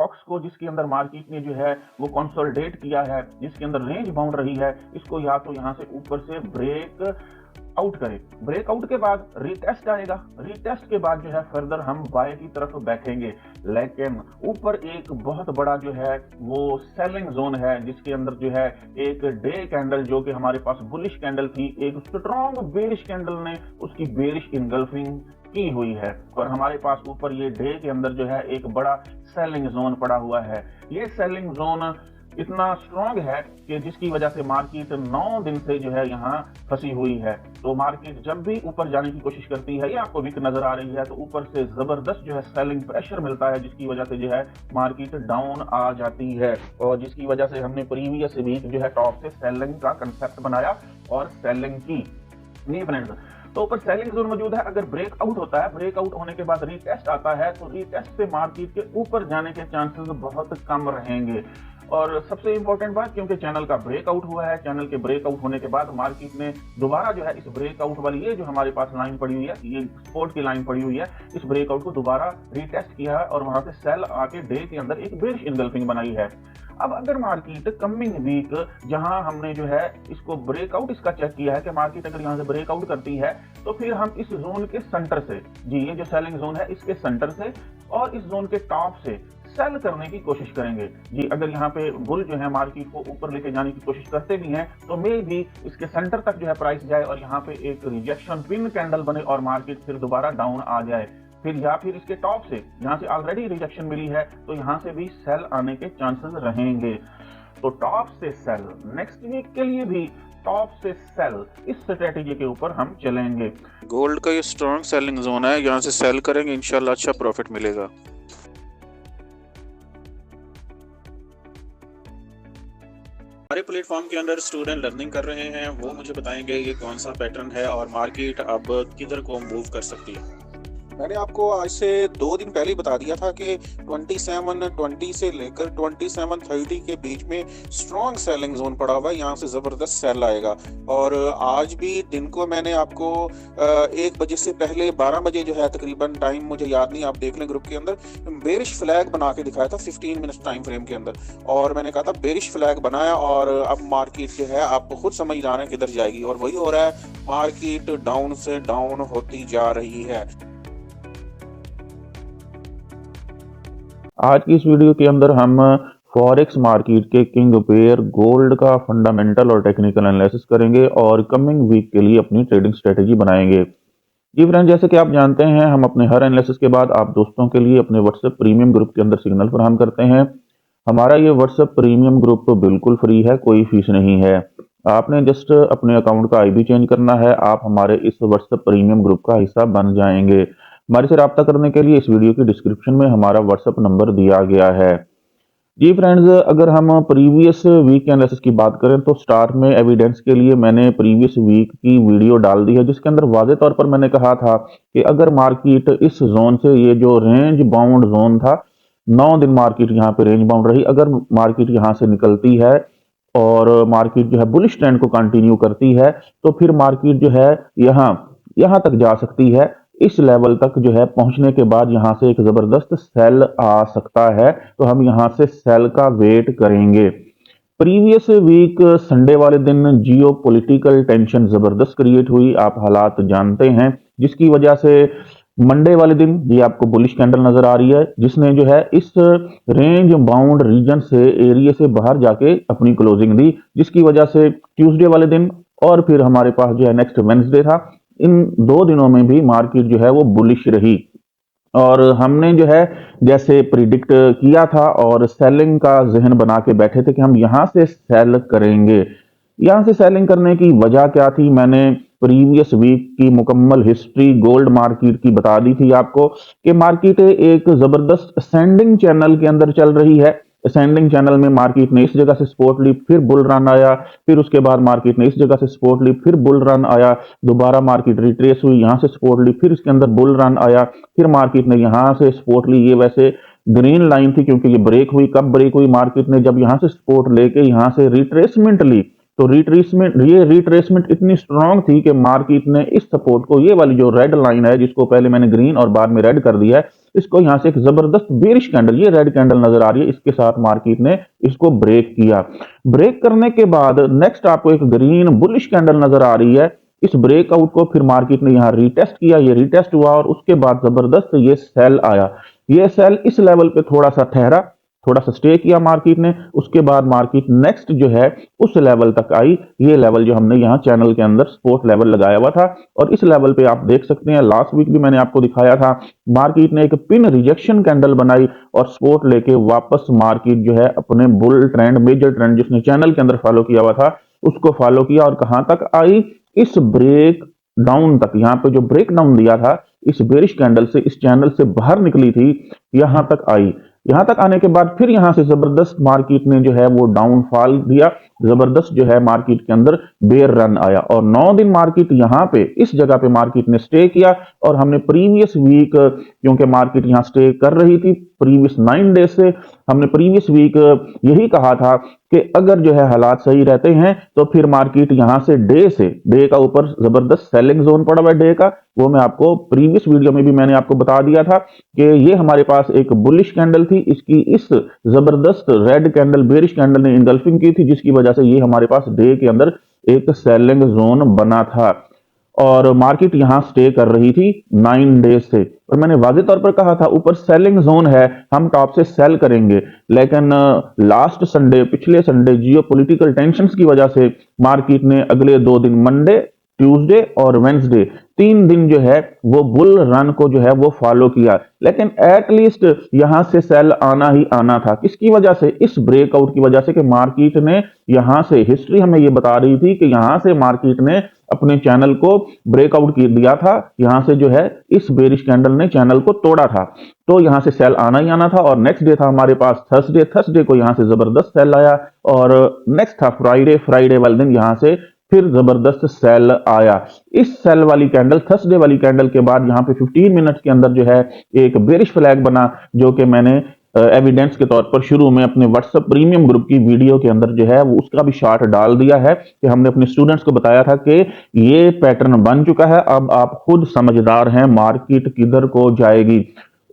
Stocks को जिसके अंदर मार्केट ने जो है वो कंसोलिडेट किया है, जिसके अंदर रेंज बाउंड रही है, इसको या तो यहाँ से ऊपर से ब्रेक आउट करे। ब्रेकआउट के बाद रीटेस्ट आएगा, रीटेस्ट के बाद जो है फर्दर हम बाय की तरफ बैठेंगे। लेकिन ऊपर एक बहुत बड़ा जो है वो सेलिंग जोन है, जिसके अंदर जो है एक डे कैंडल जो कि हमारे पास बुलिश कैंडल थी, एक स्ट्रॉन्ग बेरिश कैंडल ने उसकी बेरिश इनगल्फिंग की हुई है और हमारे पास ऊपर ये डे के अंदर जो है एक बड़ा सेलिंग जोन पड़ा हुआ है। ये सेलिंग जोन इतना स्ट्रॉन्ग है कि जिसकी वजह से मार्केट 9 दिन से जो है यहाँ फंसी हुई है। तो मार्केट जब भी ऊपर जाने की कोशिश करती है, ये आपको वीक नजर आ रही है, तो ऊपर से जबरदस्त जो है सेलिंग प्रेशर मिलता है, जिसकी वजह से जो है मार्केट डाउन आ जाती है और जिसकी वजह से हमने प्रीवियस वीक जो है टॉप से सेलिंग का कंसेप्ट बनाया और सेलिंग की। नहीं फ्रेंड्स, तो ऊपर सेलिंग जोन मौजूद है। अगर ब्रेकआउट होता है, ब्रेकआउट होने के बाद रीटेस्ट आता है, तो रीटेस्ट से मार्केट के ऊपर जाने के चांसेस बहुत कम रहेंगे। और सबसे इंपॉर्टेंट बात, क्योंकि चैनल का ब्रेकआउट हुआ है, चैनल के ब्रेकआउट होने के बाद मार्केट ने दोबारा जो है इस ब्रेकआउट वाली ये जो हमारे पास लाइन पड़ी हुई है, ये सपोर्ट की लाइन पड़ी हुई है, इस ब्रेकआउट को दोबारा रीटेस्ट किया है और वहां से सेल आके डे के अंदर एक बेरिश इनगल्फिंग बनाई है। अब अगर मार्केट कमिंग वीक जहां हमने जो है इसको ब्रेकआउट इसका चेक किया है कि मार्केट अगर यहां से ब्रेकआउट करती है, तो फिर हम इस जोन के सेंटर से, जी ये जो सेलिंग जोन है इसके सेंटर से और इस जोन के टॉप से सेल करने की कोशिश करेंगे। जी अगर यहाँ पे बुल जो है मार्केट को ऊपर लेके जाने की कोशिश करते भी हैं, तो मे भी इसके सेंटर तक जो है प्राइस जाए और यहाँ पे एक रिजेक्शन पिन कैंडल बने और मार्केट फिर दोबारा डाउन आ जाए। फिर या फिर इसके टॉप से, यहाँ से ऑलरेडी रिजेक्शन मिली है, तो यहाँ से भी सेल आने के चांसेस रहेंगे। तो टॉप से सेल नेक्स्ट वीक के लिए भी टॉप से सेल, इस स्ट्रेटेजी के ऊपर हम चलेंगे। गोल्ड का ये स्ट्रॉन्ग सेलिंग जोन है, यहाँ से सेल करेंगे, इंशाल्लाह अच्छा प्रॉफिट मिलेगा। हमारे प्लेटफॉर्म के अंदर स्टूडेंट लर्निंग कर रहे हैं, वो मुझे बताएंगे ये कौन सा पैटर्न है और मार्केट अब किधर को मूव कर सकती है। मैंने आपको आज से 2 दिन पहले बता दिया था कि 2720 से लेकर 2730 के बीच में स्ट्रॉन्ग सेलिंग जोन पड़ा हुआ है, यहाँ से जबरदस्त सेल आएगा। और आज भी दिन को मैंने आपको 1 बजे से पहले 12 बजे जो है तकरीबन, टाइम मुझे याद नहीं, आप देख लें ग्रुप के अंदर, बेरिश फ्लैग बना के दिखाया था 15 मिनट टाइम फ्रेम के अंदर, और मैंने कहा था बेरिश फ्लैग बनाया और अब मार्केट जो है आप खुद समझ रहे हैं किधर जाएगी, और वही हो रहा है, मार्केट डाउन से डाउन होती जा रही है। आज की इस वीडियो के अंदर हम फॉरेक्स मार्केट के किंग पेयर गोल्ड का फंडामेंटल और टेक्निकल एनालिसिस करेंगे और कमिंग वीक के लिए अपनी ट्रेडिंग स्ट्रेटेजी बनाएंगे। जी फ्रेंड, जैसे कि आप जानते हैं, हम अपने हर एनालिसिस के बाद आप दोस्तों के लिए अपने व्हाट्सएप प्रीमियम ग्रुप के अंदर सिग्नल फराहम करते हैं। हमारा ये व्हाट्सएप प्रीमियम ग्रुप तो बिल्कुल फ्री है, कोई फीस नहीं है। आपने जस्ट अपने अकाउंट का आईडी चेंज करना है, आप हमारे इस व्हाट्सएप प्रीमियम ग्रुप का हिस्सा बन जाएंगे। हमारे से रब्ता करने के लिए इस वीडियो की डिस्क्रिप्शन में हमारा व्हाट्सएप नंबर दिया गया है। जी फ्रेंड्स, अगर हम प्रीवियस वीक के एनालिसिस की बात करें तो स्टार्ट में एविडेंस के लिए मैंने प्रीवियस वीक की वीडियो डाल दी है, जिसके अंदर वाज़े तौर पर मैंने कहा था कि अगर मार्केट इस जोन से, ये जो रेंज बाउंड जोन था, 9 दिन मार्केट यहाँ पे रेंज बाउंड रही, अगर मार्केट यहाँ से निकलती है और मार्केट जो है बुलिश ट्रेंड को कंटिन्यू करती है, तो फिर मार्केट जो है यहाँ तक जा सकती है। इस लेवल तक जो है पहुंचने के बाद यहां से एक जबरदस्त सेल आ सकता है, तो हम यहां से सेल का वेट करेंगे। प्रीवियस वीक संडे वाले दिन जियो पॉलिटिकल टेंशन जबरदस्त क्रिएट हुई, आप हालात जानते हैं, जिसकी वजह से मंडे वाले दिन ये आपको बुलिश कैंडल नजर आ रही है, जिसने जो है इस रेंज बाउंड रीजन से, एरिया से बाहर जाके अपनी क्लोजिंग दी, जिसकी वजह से ट्यूसडे वाले दिन और फिर हमारे पास जो है नेक्स्ट वेडनेसडे था, इन 2 दिनों में भी मार्केट जो है वो बुलिश रही। और हमने जो है जैसे प्रिडिक्ट किया था और सेलिंग का जहन बना के बैठे थे कि हम यहां से सेल करेंगे। यहां से सेलिंग करने की वजह क्या थी, मैंने प्रीवियस वीक की मुकम्मल हिस्ट्री गोल्ड मार्केट की बता दी थी आपको कि मार्केट एक जबरदस्त असेंडिंग चैनल के अंदर चल रही है। असेंडिंग चैनल में मार्केट ने इस जगह से सपोर्ट ली, फिर बुल रन आया, फिर उसके बाद मार्केट ने इस जगह से सपोर्ट ली, फिर बुल रन आया, दोबारा मार्केट रिट्रेस हुई, यहां से सपोर्ट ली, फिर इसके अंदर बुल रन आया, फिर मार्केट ने यहां से सपोर्ट ली। ये वैसे ग्रीन लाइन थी क्योंकि ये ब्रेक हुई, कब ब्रेक हुई, मार्केट ने जब यहां से सपोर्ट लेके यहां से रिट्रेसमेंट ली, तो रिट्रेसमेंट इतनी स्ट्रांग थी कि मार्केट ने इस सपोर्ट को, ये वाली जो रेड लाइन है जिसको पहले मैंने ग्रीन और बाद में रेड कर दिया है, इसको यहां से एक जबरदस्त बेरिश कैंडल, ये रेड कैंडल नजर आ रही है, इसके साथ मार्केट ने इसको ब्रेक किया। ब्रेक करने के बाद नेक्स्ट आपको एक ग्रीन बुलिश कैंडल नजर आ रही है। इस ब्रेकआउट को फिर मार्केट ने यहां रीटेस्ट किया, ये रीटेस्ट हुआ और उसके बाद जबरदस्त ये सेल आया। ये सेल इस लेवल पे थोड़ा सा ठहरा, थोड़ा सा स्टे किया मार्केट ने, उसके बाद मार्केट नेक्स्ट जो है उस लेवल तक आई। ये लेवल जो हमने यहाँ चैनल के अंदर सपोर्ट लेवल लगाया हुआ था और इस लेवल पे आप देख सकते हैं, लास्ट वीक भी मैंने आपको दिखाया था, मार्केट ने एक पिन रिजेक्शन कैंडल बनाई और सपोर्ट लेके वापस मार्केट जो है अपने बुल ट्रेंड, मेजर ट्रेंड जिसने चैनल के अंदर फॉलो किया हुआ था उसको फॉलो किया और कहां तक आई, इस ब्रेक डाउन तक। यहाँ पे जो ब्रेक डाउन दिया था इस बेरिश कैंडल से, इस चैनल से बाहर निकली थी, यहां तक आई। यहां तक आने के बाद फिर यहां से जबरदस्त मार्केट ने जो है वो डाउनफॉल दिया, जबरदस्त जो है मार्केट के अंदर बेयर रन आया और 9 दिन मार्केट यहां पे इस जगह पे मार्केट ने स्टे किया। और हमने प्रीवियस वीक, क्योंकि मार्केट यहां स्टे कर रही थी प्रीवियस 9 डेज से, हमने प्रीवियस वीक यही कहा था कि अगर जो है हालात सही रहते हैं तो फिर मार्केट यहां से डे का ऊपर जबरदस्त सेलिंग जोन पड़ा हुआ है डे का, वो मैं आपको प्रीवियस वीडियो में भी मैंने आपको बता दिया था कि ये हमारे पास एक बुलिश कैंडल थी, इसकी इस जबरदस्त रेड कैंडल, बेरिश कैंडल ने इंगल्फिंग की थी, जिसकी वजह से ये हमारे पास डे के अंदर एक सेलिंग जोन बना था और मार्केट यहां स्टे कर रही थी 9 डेज से। और मैंने वाज़ेह तौर पर कहा था ऊपर सेलिंग जोन है, हम टॉप से सेल करेंगे, लेकिन लास्ट संडे, पिछले संडे जियोपॉलिटिकल टेंशंस की वजह से मार्केट ने अगले 2 दिन, मंडे, ट्यूसडे और वेंसडे, 3 दिन जो है वो बुल रन को जो है वो फॉलो किया, लेकिन एटलीस्ट यहां से सेल आना ही आना था। किसकी वजह से? इस ब्रेकआउट की वजह से कि मार्केट ने यहां से, हिस्ट्री हमें ये बता रही थी कि यहां से मार्केट ने अपने चैनल को ब्रेकआउट कर दिया था, यहां से जो है इस बेरिश कैंडल ने चैनल को तोड़ा था, तो यहां से सेल आना ही आना था। और नेक्स्ट डे था हमारे पास थर्सडे को यहां से जबरदस्त सेल आया और नेक्स्ट था फ्राइडे वाले दिन यहां से फिर जबरदस्त सेल आया। इस सेल वाली कैंडल, थर्सडे वाली कैंडल के बाद यहां पे 15 मिनट्स के अंदर जो है एक बेरिश फ्लैग बना, जो कि मैंने एविडेंस के तौर पर शुरू में अपने व्हाट्सएप प्रीमियम ग्रुप की वीडियो के अंदर जो है वो उसका भी शॉट डाल दिया है कि हमने अपने स्टूडेंट्स को बताया था कि ये पैटर्न बन चुका है, अब आप खुद समझदार हैं मार्केट किधर को जाएगी।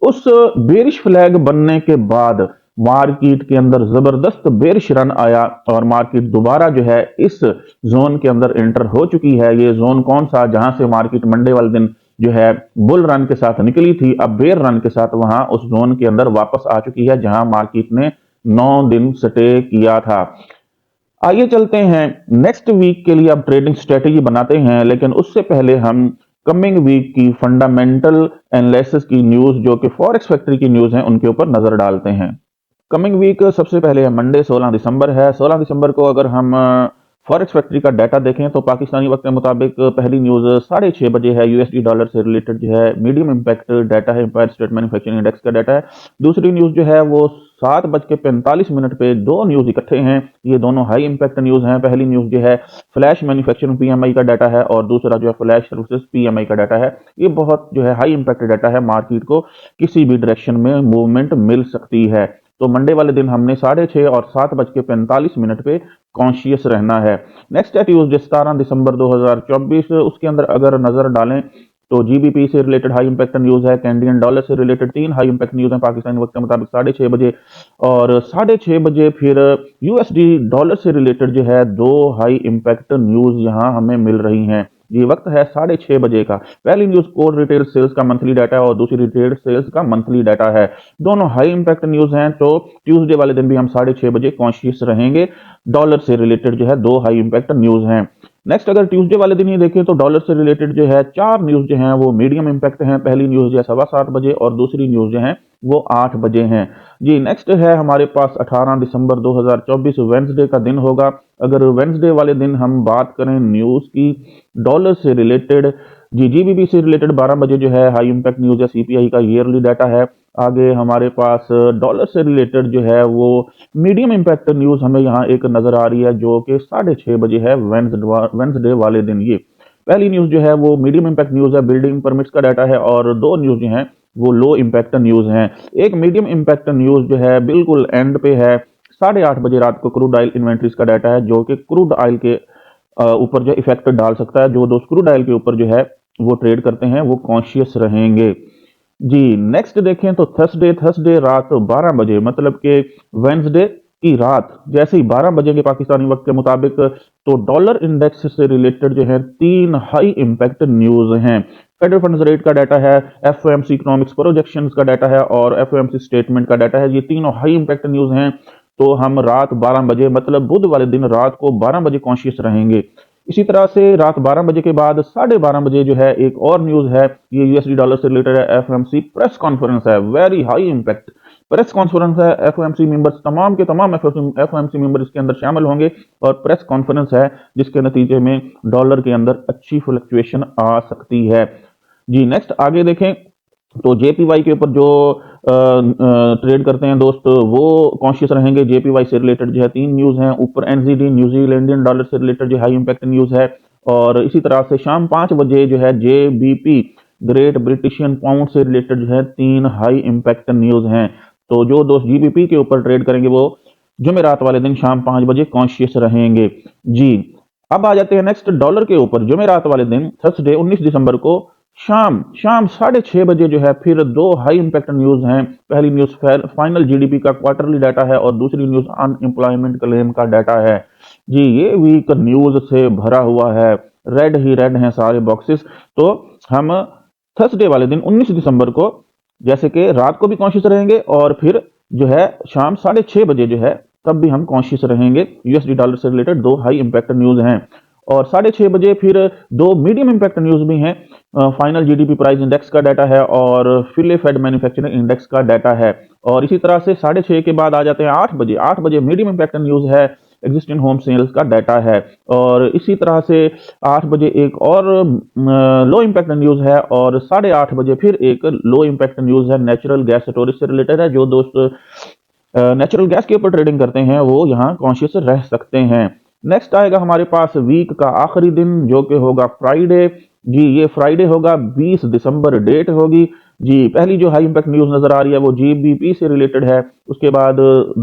उस बेरिश फ्लैग बनने के बाद मार्केट के अंदर जबरदस्त बेरिश रन आया और मार्केट दोबारा जो है इस जोन के अंदर एंटर हो चुकी है। ये जोन कौन सा? जहां से मार्केट मंडे वाले दिन जो है बुल रन के साथ निकली थी, अब बेयर रन के साथ वहां उस जोन के अंदर वापस आ चुकी है जहां मार्केट ने 9 दिन स्टे किया था। आइए चलते हैं नेक्स्ट वीक के लिए, अब ट्रेडिंग स्ट्रेटेजी बनाते हैं, लेकिन उससे पहले हम कमिंग वीक की फंडामेंटल एनालिसिस की न्यूज, जो कि फॉरेक्स फैक्ट्री की न्यूज है, उनके ऊपर नजर डालते हैं। कमिंग वीक सबसे पहले है मंडे 16 दिसंबर है। 16 दिसंबर को अगर हम फॉरेक्स फैक्ट्री का डाटा देखें तो पाकिस्तानी वक्त के मुताबिक पहली न्यूज 6:30 बजे है, यूएसडी डॉलर से रिलेटेड जो है मीडियम इंपैक्ट डाटा है, एम्पायर स्टेट मैन्युफैक्चरिंग इंडेक्स का डाटा है। दूसरी न्यूज जो है वो 7:45 पे 2 न्यूज इकट्ठे हैं, ये दोनों हाई इंपैक्ट न्यूज हैं। पहली न्यूज जो है फ्लैश मैन्युफैक्चरिंग पीएमआई का डाटा है और दूसरा जो है फ्लैश सर्विसेज पीएमआई का डाटा है। ये बहुत जो है हाई इंपैक्ट डाटा है, मार्केट को किसी भी डायरेक्शन में मूवमेंट मिल सकती है। तो मंडे वाले दिन हमने 6:30 और 7:45 पे कॉन्शियस रहना है। नेक्स्ट है ट्यूसडे 17 दिसंबर 2024, उसके अंदर अगर नजर डालें तो जीबीपी से रिलेटेड हाई इंपैक्ट न्यूज है, कैनेडियन डॉलर से रिलेटेड 3 हाई इंपैक्ट न्यूज है पाकिस्तानी वक्त के मुताबिक 6:30 बजे, और 6:30 बजे फिर यूएसडी डॉलर से रिलेटेड जो है 2 हाई इंपैक्ट न्यूज यहां हमें मिल रही हैं। ये वक्त है 6:30 बजे का। पहली न्यूज कोर रिटेल सेल्स का मंथली डाटा है और दूसरी रिटेल सेल्स का मंथली डाटा है, दोनों हाई इंपैक्ट न्यूज हैं। तो ट्यूसडे वाले दिन भी हम 6:30 बजे कॉन्शियस रहेंगे। डॉलर से रिलेटेड जो है 2 हाई इंपैक्ट न्यूज हैं। नेक्स्ट अगर ट्यूसडे वाले दिन ही देखें तो डॉलर से रिलेटेड जो है 4 न्यूज जो हैं वो मीडियम इंपैक्ट हैं। पहली न्यूज जो है 7:15 बजे और दूसरी न्यूज जो है वो 8 बजे हैं। जी नेक्स्ट है हमारे पास 18 दिसंबर 2024 वेंसडे का दिन होगा। अगर वेंसडे वाले दिन हम बात करें न्यूज की डॉलर से रिलेटेड, जीबीपी से रिलेटेड 12 बजे जो है हाई इंपैक्ट न्यूज है, सीपीआई का ईयरली डाटा है। आगे हमारे पास डॉलर से रिलेटेड जो है वो मीडियम इंपैक्ट न्यूज हमें यहाँ एक नजर आ रही है, जो कि 6:30 बजे है वेंसडे वाले दिन। ये पहली न्यूज जो है वो मीडियम इंपैक्ट न्यूज है, बिल्डिंग परमिट्स का डाटा है, और 2 न्यूज जो हैं वो लो इंपैक्ट न्यूज हैं। एक मीडियम इंपैक्ट न्यूज जो है बिल्कुल एंड पे है, 8:30 बजे रात को क्रूड ऑयल इन्वेंट्रीज का डाटा है, जो कि क्रूड ऑयल के ऊपर जो इफेक्ट डाल सकता है। जो दोस्त क्रूड ऑयल के ऊपर जो है वो ट्रेड करते हैं वो कॉन्शियस रहेंगे। जी, नेक्स्ट देखें तो थर्सडे रात 12 बजे, मतलब कि वेंसडे की रात जैसे ही 12 बजे के पाकिस्तानी वक्त के मुताबिक, तो डॉलर इंडेक्स से रिलेटेड जो है 3 हाई इंपैक्ट न्यूज हैं। फेडरल फंड्स रेट का डाटा है, एफओएमसी इकोनॉमिक्स प्रोजेक्शंस का डाटा है और एफओएमसी स्टेटमेंट का डाटा है। ये तीनों हाई इंपैक्ट न्यूज हैं। तो हम रात 12 बजे, मतलब बुध वाले दिन रात को 12 बजे कॉन्शियस रहेंगे। इसी तरह से रात 12 बजे के बाद 12:30 बजे जो है एक और न्यूज है, ये यूएसडी डॉलर से रिलेटेड है। एफओएमसी प्रेस कॉन्फ्रेंस है, very high impact press conference है। एफओएमसी मेंबर्स, तमाम के तमाम एफओएमसी मेंबर इसके अंदर शामिल होंगे और प्रेस कॉन्फ्रेंस है, जिसके नतीजे में डॉलर के अंदर अच्छी फ्लक्चुएशन आ सकती है। जी, नेक्स्ट आगे देखें तो जेपीवाई के ऊपर जो ट्रेड करते हैं दोस्त, वो कॉन्शियस रहेंगे। जेपीवाई से रिलेटेड जो है 3 न्यूज हैं। ऊपर एनजीडी न्यूजीलैंडियन डॉलर से रिलेटेड जो हाई इंपैक्ट न्यूज है, और इसी तरह से शाम 5 बजे जो है जेबीपी ग्रेट ब्रिटिशियन पाउंड से रिलेटेड जो है 3 हाई इंपैक्ट न्यूज हैं। तो जो दोस्त जीबीपी के ऊपर ट्रेड करेंगे वो जुमेरात वाले दिन शाम 5 बजे कॉन्शियस रहेंगे। जी, अब आ जाते हैं नेक्स्ट डॉलर के ऊपर। जुमेरात वाले दिन थर्सडे 19 दिसंबर को शाम 6:30 बजे जो है फिर 2 हाई इंपैक्ट न्यूज हैं। पहली न्यूज फाइनल जीडीपी का क्वार्टरली डाटा है और दूसरी न्यूज अनएम्प्लॉयमेंट क्लेम का डाटा है। जी, ये वीक न्यूज से भरा हुआ है, रेड ही रेड हैं सारे बॉक्सेस। तो हम थर्सडे वाले दिन 19 दिसंबर को जैसे कि रात को भी कॉन्शियस रहेंगे और फिर जो है शाम 6:30 बजे जो है तब भी हम कॉन्शियस रहेंगे। यूएसडी डॉलर से रिलेटेड 2 हाई इंपैक्ट न्यूज हैं और 6:30 बजे फिर 2 मीडियम इंपैक्ट न्यूज भी हैं। फाइनल जीडीपी प्राइस इंडेक्स का डाटा है और फिले फेड मैन्युफैक्चरिंग इंडेक्स का डाटा है। और इसी तरह से 6:30 के बाद आ जाते हैं 8 बजे मीडियम इंपैक्ट न्यूज है, एग्जिस्टिंग होम सेल्स का डाटा है। और इसी तरह से 8 बजे एक और लो इंपैक्ट न्यूज है और 8:30 बजे फिर एक लो इंपैक्ट न्यूज है, नेचुरल गैस स्टोरेज से रिलेटेड है। जो दोस्त नेचुरल गैस के ऊपर ट्रेडिंग करते हैं वो यहाँ कॉन्शियस रह सकते हैं। नेक्स्ट आएगा हमारे पास वीक का आखिरी दिन, जो कि होगा फ्राइडे। जी, ये फ्राइडे होगा, 20 दिसंबर डेट होगी। जी, पहली जो हाई इंपैक्ट न्यूज नजर आ रही है वो जीबीपी से रिलेटेड है। उसके बाद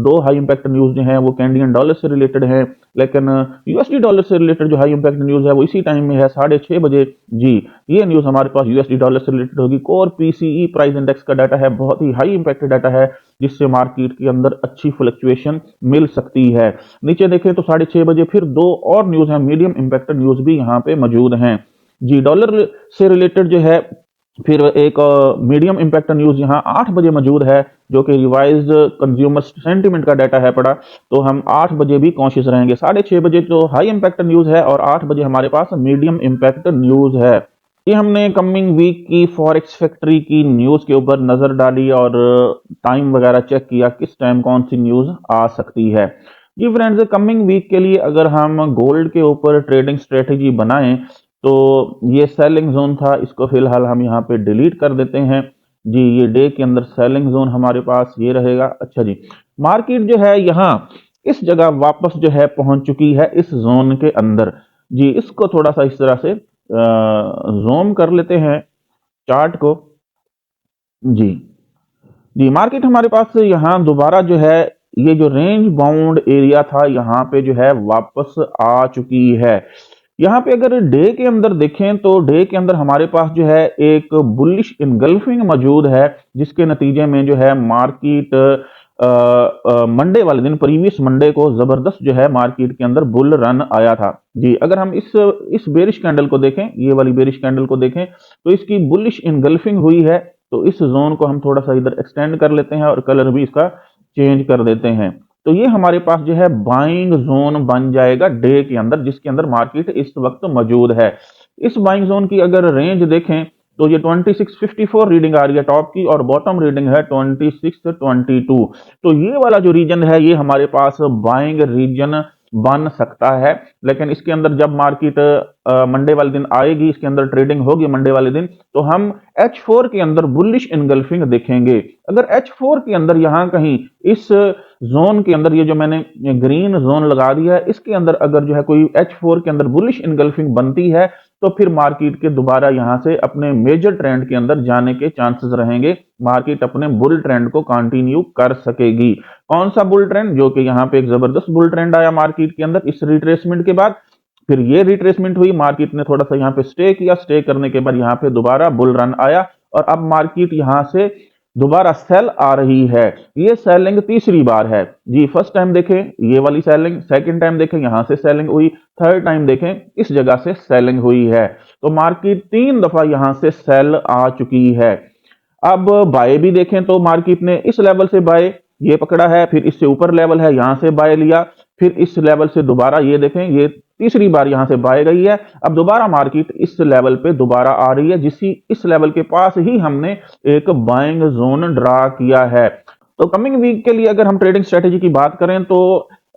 2 हाई इंपैक्ट न्यूज जो है वो कैनेडियन डॉलर से रिलेटेड है, लेकिन यूएसडी डॉलर से रिलेटेड जो हाई इंपैक्ट न्यूज है वो इसी टाइम में है 6:30 बजे। जी, ये न्यूज हमारे पास यूएसडी डॉलर से रिलेटेड होगी। कोर पीसीई प्राइस इंडेक्स का डाटा है, बहुत ही हाई इंपैक्ट डाटा है, जिससे मार्केट के अंदर अच्छी फ्लक्चुएशन मिल सकती है। नीचे देखें तो 6:30 बजे फिर 2 और न्यूज है, मीडियम इंपैक्ट न्यूज भी यहाँ पे मौजूद हैं। जी, डॉलर से रिलेटेड जो है फिर एक मीडियम इंपैक्ट न्यूज यहाँ 8 बजे मौजूद है, जो कि रिवाइज्ड कंज्यूमर सेंटीमेंट का डाटा है पड़ा। तो हम 8 बजे भी कॉन्शियस रहेंगे। 6:30 बजे तो हाई इंपैक्ट न्यूज है और 8 बजे हमारे पास मीडियम इंपैक्ट न्यूज है। ये हमने कमिंग वीक की फॉरेक्स फैक्ट्री की न्यूज के ऊपर नजर डाली और टाइम वगैरह चेक किया किस टाइम कौन सी न्यूज आ सकती है। जी फ्रेंड्स, कमिंग वीक के लिए अगर हम गोल्ड के ऊपर ट्रेडिंग स्ट्रेटेजी बनाएं तो ये सेलिंग जोन था, इसको फिलहाल हम यहाँ पे डिलीट कर देते हैं। जी, ये डे के अंदर सेलिंग जोन हमारे पास ये रहेगा। अच्छा जी, मार्केट जो है यहाँ इस जगह वापस जो है पहुंच चुकी है इस जोन के अंदर। जी, इसको थोड़ा सा इस तरह से जूम कर लेते हैं चार्ट को। जी जी, मार्केट हमारे पास यहाँ दोबारा जो है ये जो रेंज बाउंड एरिया था यहाँ पे जो है वापस आ चुकी है। यहाँ पे अगर डे के अंदर देखें तो डे के अंदर हमारे पास जो है एक बुलिश इनगल्फिंग मौजूद है, जिसके नतीजे में जो है मार्केट मंडे वाले दिन, प्रीवियस मंडे को जबरदस्त जो है मार्केट के अंदर बुल रन आया था। जी, अगर हम इस बेरिश कैंडल को देखें, ये वाली बेरिश कैंडल को देखें तो इसकी बुलिश इनगल्फिंग हुई है। तो इस जोन को हम थोड़ा सा इधर एक्सटेंड कर लेते हैं और कलर भी इसका चेंज कर देते हैं। तो ये हमारे पास जो है बाइंग जोन बन जाएगा डे के अंदर, जिसके अंदर मार्केट इस वक्त मौजूद है। इस बाइंग जोन की अगर रेंज देखें तो ये 2654 रीडिंग आ रही है टॉप की और बॉटम रीडिंग है 2622। तो ये वाला जो रीजन है ये हमारे पास बाइंग रीजन बन सकता है। लेकिन इसके अंदर जब मार्केट मंडे वाले दिन आएगी, इसके अंदर ट्रेडिंग होगी मंडे वाले दिन, तो हम H4 के अंदर बुलिश इनगल्फिंग देखेंगे। अगर H4 के अंदर यहां कहीं इस जोन के अंदर, ये जो मैंने ग्रीन जोन लगा दिया है, इसके अंदर अगर जो है कोई H4 के अंदर बुलिश इनगल्फिंग बनती है तो फिर मार्केट के दोबारा यहां से अपने मेजर ट्रेंड के अंदर जाने के चांसेस रहेंगे। मार्केट अपने बुल ट्रेंड को कंटिन्यू कर सकेगी। कौन सा बुल ट्रेंड? जो कि यहाँ पे एक जबरदस्त बुल ट्रेंड आया मार्केट के अंदर इस रिट्रेसमेंट के बाद। फिर ये रिट्रेसमेंट हुई, मार्केट ने थोड़ा सा यहाँ पे स्टे किया, स्टे करने के बाद यहाँ पे दोबारा बुल रन आया और अब मार्केट यहां से दोबारा सेल आ रही है। ये सेलिंग तीसरी बार है जी। फर्स्ट टाइम देखें ये वाली सेलिंग, सेकंड टाइम देखें यहां से सेलिंग हुई, थर्ड टाइम देखें इस जगह से सेलिंग हुई है। तो मार्केट 3 दफा यहां से सेल आ चुकी है। अब बाय भी देखें तो मार्केट ने इस लेवल से बाय ये पकड़ा है, फिर इससे ऊपर लेवल है यहां से बाय लिया, फिर इस लेवल से दोबारा ये देखें ये तीसरी बार यहां से बाय गई है। अब दोबारा मार्केट इस लेवल पे दोबारा आ रही है, इस लेवल के पास ही हमने एक बाइंग जोन ड्रा किया है। तो कमिंग वीक के लिए अगर हम ट्रेडिंग स्ट्रेटेजी की बात करें तो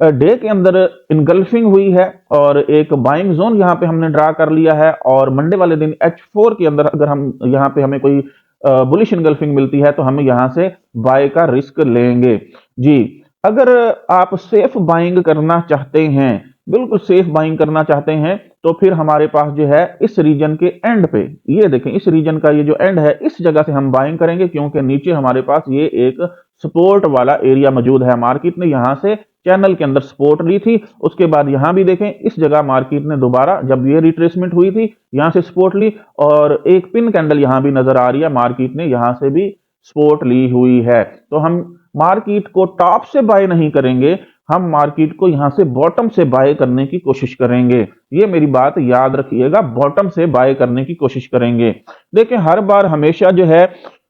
डे के अंदर इनगल्फिंग हुई है और एक बाइंग जोन यहां पे हमने ड्रा कर लिया है। और मंडे वाले दिन H4 के अंदर अगर हम यहां पे हमें कोई बुलिश इनगल्फिंग मिलती है तो हम यहां से बाय का रिस्क लेंगे जी। अगर आप सेफ बाइंग करना चाहते हैं, बिल्कुल सेफ बाइंग करना चाहते हैं, तो फिर हमारे पास जो है इस रीजन के एंड पे ये देखें, इस रीजन का ये जो एंड है इस जगह से हम बाइंग करेंगे, क्योंकि नीचे हमारे पास ये एक सपोर्ट वाला एरिया मौजूद है। मार्केट ने यहां से चैनल के अंदर सपोर्ट ली थी, उसके बाद यहां भी देखें इस जगह मार्केट ने दोबारा जब ये रिट्रेसमेंट हुई थी यहां से सपोर्ट ली और एक पिन कैंडल यहां भी नजर आ रही है, मार्केट ने यहां से भी सपोर्ट ली हुई है। तो हम मार्केट को टॉप से बाय नहीं करेंगे, हम मार्केट को यहां से बॉटम से बाय करने की कोशिश करेंगे। ये मेरी बात याद रखिएगा, बॉटम से बाय करने की कोशिश करेंगे। देखिए हर बार हमेशा जो है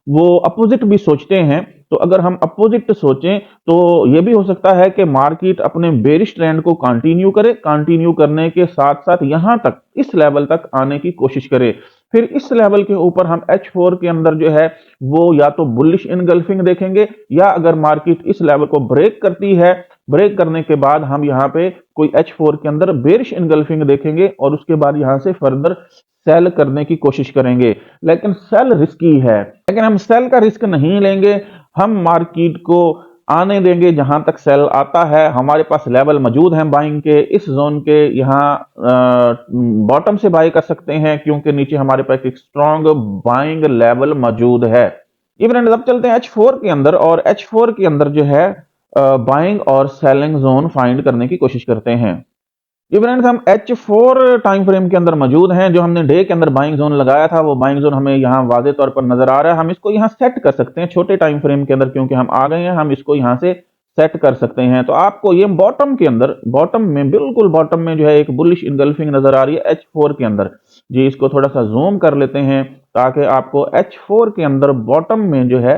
वो अपोजिट भी सोचते हैं, तो अगर हम अपोजिट सोचें तो यह भी हो सकता है कि मार्केट अपने बेरिश ट्रेंड को कंटिन्यू करे, कंटिन्यू करने के साथ साथ यहां तक इस लेवल तक आने की कोशिश करे। फिर इस लेवल के ऊपर हम H4 के अंदर जो है वो या तो बुलिश इनगल्फिंग देखेंगे, या अगर मार्केट इस लेवल को ब्रेक करती है, ब्रेक करने के बाद हम यहां पे कोई H4 के अंदर बेरिश इनगल्फिंग देखेंगे और उसके बाद यहां से फर्दर सेल करने की कोशिश करेंगे। लेकिन सेल रिस्की है, लेकिन हम सेल का रिस्क नहीं लेंगे, हम मार्केट को आने देंगे जहां तक सेल आता है। हमारे पास लेवल मौजूद हैं बाइंग के, इस जोन के यहां बॉटम से बाय कर सकते हैं क्योंकि नीचे हमारे पास एक स्ट्रॉन्ग बाइंग लेवल मौजूद है। ये फ्रेंड्स अब चलते हैं H4 के अंदर, और H4 के अंदर जो है बाइंग और सेलिंग जोन फाइंड करने की कोशिश करते हैं। ये फ्रेंड्स हम H4 टाइम फ्रेम के अंदर मौजूद हैं। जो हमने डे के अंदर बाइंग जोन लगाया था वो बाइंग जोन हमें यहाँ वाजे तौर पर नजर आ रहा है। हम इसको यहाँ सेट कर सकते हैं छोटे टाइम फ्रेम के अंदर, क्योंकि हम आ गए हैं, हम इसको यहाँ से सेट कर सकते हैं। तो आपको ये बॉटम के अंदर, बॉटम में, बिल्कुल बॉटम में जो है एक बुलिश इनगल्फिंग नजर आ रही है H4 के अंदर जी। इसको थोड़ा सा जूम कर लेते हैं ताकि आपको H4 के अंदर बॉटम में जो है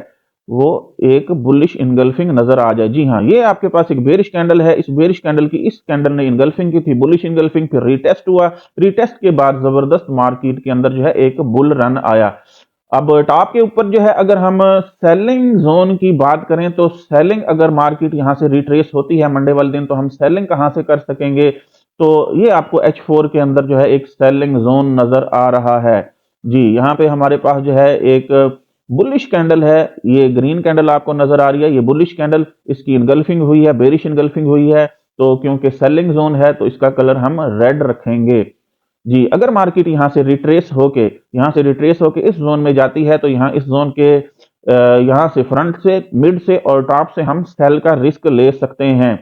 वो एक बुलिश इनगल्फिंग नजर आ जाए। जी हाँ, ये आपके पास एक बेरिश कैंडल है, इस बेरिश कैंडल की इस कैंडल ने इनगल्फिंग की थी, बुलिश इनगल्फिंग, फिर रीटेस्ट हुआ, रीटेस्ट के बाद जबरदस्त मार्केट के अंदर जो है एक बुल रन आया। अब टॉप के ऊपर जो है अगर हम सेलिंग जोन की बात करें तो सेलिंग अगर मार्केट यहां से रिट्रेस होती है मंडे वाले दिन तो हम सेलिंग कहां से कर सकेंगे? तो ये आपको H4 के अंदर जो है एक सेलिंग जोन नजर आ रहा है जी। यहाँ पे हमारे पास जो है एक बुलिश कैंडल है, ये ग्रीन कैंडल आपको नजर आ रही है, ये बुलिश कैंडल, इसकी इनगल्फिंग हुई है, बेरिश इनगल्फिंग हुई है, तो क्योंकि सेलिंग जोन है तो इसका कलर हम रेड रखेंगे जी। अगर मार्केट यहां से रिट्रेस होके इस जोन में जाती है तो यहाँ इस जोन के यहां से फ्रंट से, मिड से और टॉप से हम सेल का रिस्क ले सकते हैं।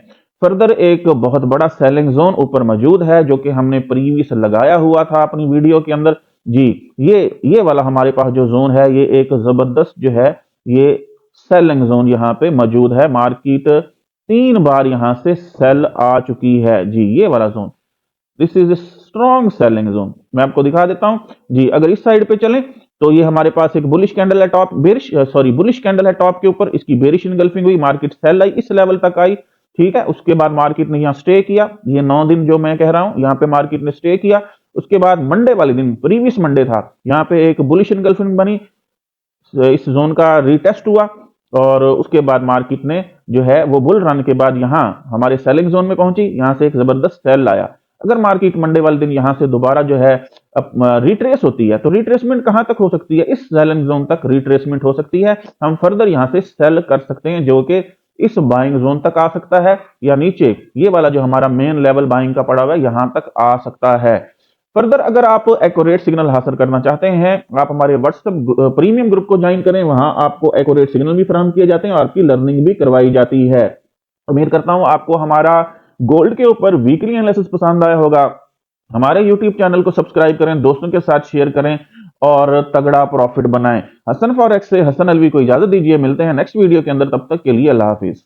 फर्दर एक बहुत बड़ा सेलिंग जोन ऊपर मौजूद है जो कि हमने प्रीवियस लगाया हुआ था अपनी वीडियो के अंदर जी। ये वाला हमारे पास जो जोन है ये एक जबरदस्त जो है ये सेलिंग जोन यहाँ पे मौजूद है। मार्केट 3 बार यहां से सेल आ चुकी है जी। ये वाला zone, this is strong selling zone, मैं आपको दिखा देता हूं जी। अगर इस साइड पे चलें तो ये हमारे पास एक बुलिश कैंडल है टॉप, बुलिश कैंडल है टॉप के ऊपर, इसकी बेरिश इनगल्फिंग हुई, मार्केट सेल आई, इस लेवल तक आई, ठीक है। उसके बाद मार्केट ने यहाँ स्टे किया, ये 9 दिन जो मैं कह रहा हूं यहाँ पे मार्केट ने स्टे किया। उसके बाद मंडे वाले दिन, प्रीवियस मंडे था, यहाँ पे एक बुलिश इनगल्फिंग बनी, इस जोन का रीटेस्ट हुआ और उसके बाद मार्केट ने जो है वो बुल रन के बाद यहाँ हमारे सेलिंग जोन में पहुंची, यहाँ से एक जबरदस्त सेल आया। अगर मार्केट मंडे वाले दिन यहां से दोबारा जो है रिट्रेस होती है तो रिट्रेसमेंट कहां तक हो सकती है? इस सेलिंग जोन तक रिट्रेसमेंट हो सकती है। हम फर्दर यहां से सेल कर सकते हैं जो कि इस बाइंग जोन तक आ सकता है, या नीचे ये वाला जो हमारा मेन लेवल बाइंग का पड़ा हुआ है यहां तक आ सकता है। फर्दर अगर आप एक्यूरेट सिग्नल हासिल करना चाहते हैं, आप हमारे व्हाट्सएप प्रीमियम ग्रुप को ज्वाइन करें। वहां आपको एक्यूरेट सिग्नल भी फराहम किए जाते हैं और आपकी लर्निंग भी करवाई जाती है। उम्मीद करता हूं आपको हमारा गोल्ड के ऊपर वीकली एनालिसिस पसंद आया होगा। हमारे यूट्यूब चैनल को सब्सक्राइब करें, दोस्तों के साथ शेयर करें और तगड़ा प्रॉफिट बनाएं। हसन फॉरेक्स से हसन अलवी को इजाजत दीजिए, मिलते हैं नेक्स्ट वीडियो के अंदर, तब तक के लिए अल्लाह हाफिज।